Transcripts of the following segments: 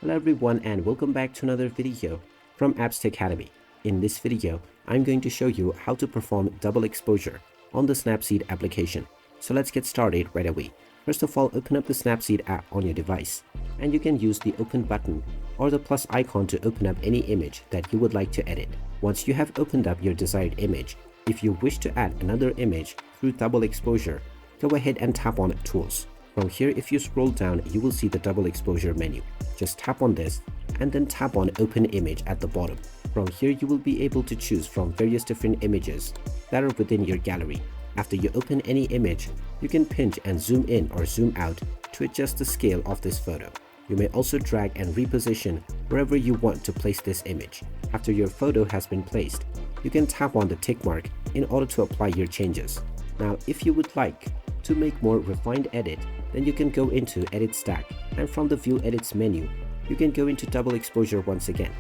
Hello everyone and welcome back to another video from Apps Academy. In this video, I'm going to show you how to perform double exposure on the Snapseed application. So let's get started right away. First of all, open up the Snapseed app on your device and you can use the open button or the plus icon to open up any image that you would like to edit. Once you have opened up your desired image, if you wish to add another image through double exposure, go ahead and tap on Tools. From here, if you scroll down, you will see the double exposure menu. Just tap on this and then tap on Open Image at the bottom. From here, you will be able to choose from various different images that are within your gallery. After you open any image, you can pinch and zoom in or zoom out to adjust the scale of this photo. You may also drag and reposition wherever you want to place this image. After your photo has been placed, you can tap on the tick mark in order to apply your changes. Now, if you would like to make more refined edit, then you can go into Edit Stack, and from the View Edits menu, you can go into double exposure once again,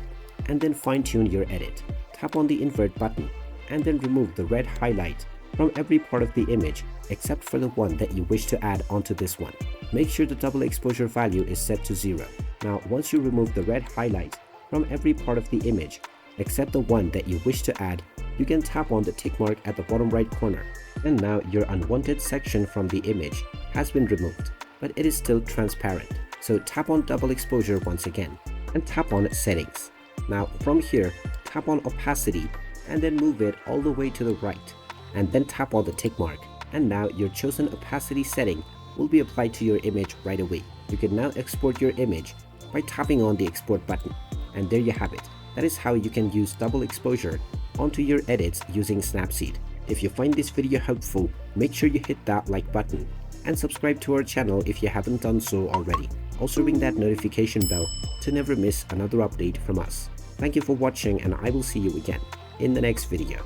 and then fine-tune your edit. Tap on the invert button, and then remove the red highlight from every part of the image except for the one that you wish to add onto this one. Make sure the double exposure value is set to 0. Now, once you remove the red highlight from every part of the image except the one that you wish to add, you can tap on the tick mark at the bottom right corner. And now your unwanted section from the image has been removed, but it is still transparent. So tap on double exposure once again and tap on Settings. Now from here, tap on Opacity and then move it all the way to the right, and then tap on the tick mark. And now your chosen opacity setting will be applied to your image right away. You can now export your image by tapping on the export button. And there you have it. That is how you can use double exposure onto your edits using Snapseed. If you find this video helpful, make sure you hit that like button and subscribe to our channel if you haven't done so already. Also ring that notification bell to never miss another update from us. Thank you for watching, and I will see you again in the next video.